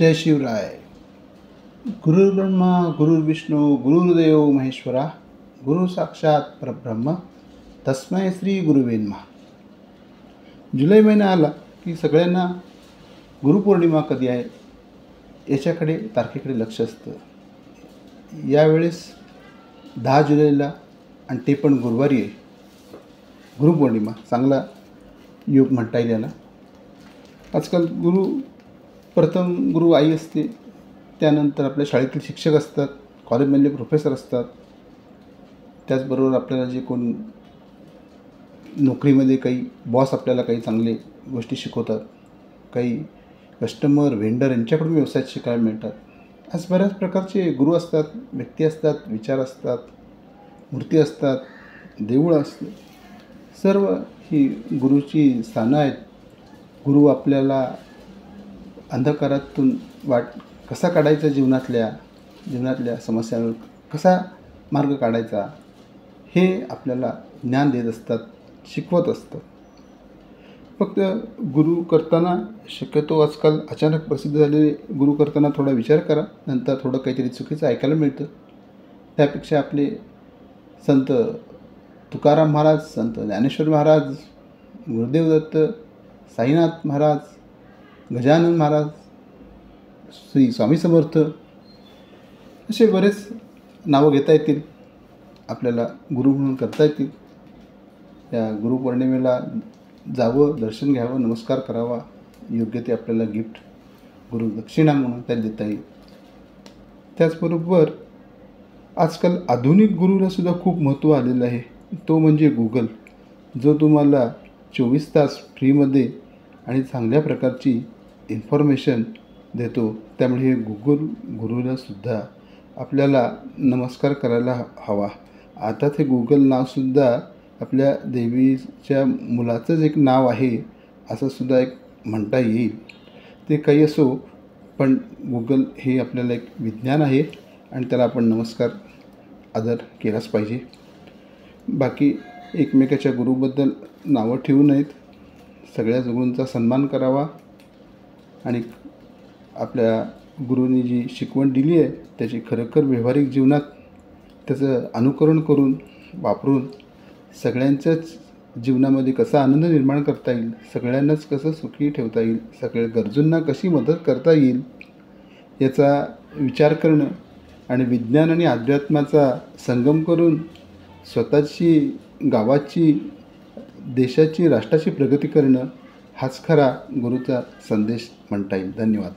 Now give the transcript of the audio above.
जय शिवराय. गुरुर्ब्रह्मा गुरुर्विष्णू गुरुर्देव महेश्वरा, गुरु साक्षात परब्रह्म तस्मै श्री गुरुवे नमः. जुलै महिना आला की सगळ्यांना गुरुपौर्णिमा कधी आहे याच्याकडे तारखेकडे लक्ष असतं. यावेळेस 10 जुलैला आणि ते पण गुरुवारी आहे गुरुपौर्णिमा. चांगला योग म्हणता येईल याला. आजकाल प्रथम गुरु आई असते, त्यानंतर आपल्या शाळेतील शिक्षक असतात, कॉलेजमधले प्रोफेसर असतात, त्याचबरोबर आपल्याला जे कोण नोकरीमध्ये काही बॉस आपल्याला काही चांगले गोष्टी शिकवतात, काही कस्टमर व्हेंडर यांच्याकडून व्यवसायात शिकायला मिळतात. आज बऱ्याच प्रकारचे गुरु असतात, व्यक्ती असतात, विचार असतात, मूर्ती असतात, देऊळं असते. सर्व ही गुरुची स्थानं आहेत. गुरु आपल्याला अंधकारातून कसा काढायचा, जीवनातल्या समस्यांवर कसा मार्ग काढायचा हे आपल्याला ज्ञान देत असतात, शिकवत असतात. फक्त गुरु करताना शक्यतो आजकाल अचानक प्रसिद्ध झालेले गुरु करताना थोडा विचार करा, नंतर थोडं काहीतरी चुकीचं ऐकायला मिळतं. त्यापेक्षा आपले संत तुकाराम महाराज, संत ज्ञानेश्वर महाराज, गुरुदेव दत्त, साईनाथ महाराज, गजानन महाराज, श्री स्वामी समर्थ असे बरेच नावं घेता येतील, आपल्याला गुरु म्हणून करता येतील. या गुरुपौर्णिमेला जावं, दर्शन घ्यावं, नमस्कार करावा, योग्य ते आपल्याला गिफ्ट गुरु दक्षिणा म्हणून त्याला देता येईल. त्याचबरोबर आजकाल आधुनिक गुरुलासुद्धा खूप महत्त्व आलेलं आहे. तो म्हणजे गुगल, जो तुम्हाला 24 तास फ्रीमध्ये आणि चांगल्या प्रकारची इन्फॉर्मेशन देतो. त्यामुळे हे गुरुलासुद्धा आपल्याला नमस्कार करायला हवा. आता ते गुगल नावसुद्धा आपल्या देवीच्या मुलाचंच एक नाव आहे असं सुद्धा एक म्हणता येईल. ते काही असो, पण गुगल हे आपल्याला एक विज्ञान आहे आणि त्याला आपण नमस्कार आदर केलाच पाहिजे. बाकी एकमेकाच्या गुरुबद्दल नावं ठेवू नयेत, सगळ्या गुरूंचा सन्मान करावा आणि आपल्या गुरूंनी जी शिकवण दिली आहे त्याची खरोखर व्यावहारिक जीवनात त्याचं अनुकरण करून वापरून सगळ्यांच्याच जीवनामध्ये कसा आनंद निर्माण करता येईल, सगळ्यांनाच कसं सुखी ठेवता येईल, सगळ्या गरजूंना कशी मदत करता येईल याचा विचार करणं आणि विज्ञान आणि अध्यात्माचा संगम करून स्वतःची, गावाची, देशाची, राष्ट्राची प्रगती करणं हाच खरा गुरुचा संदेश म्हणता येईल. धन्यवाद.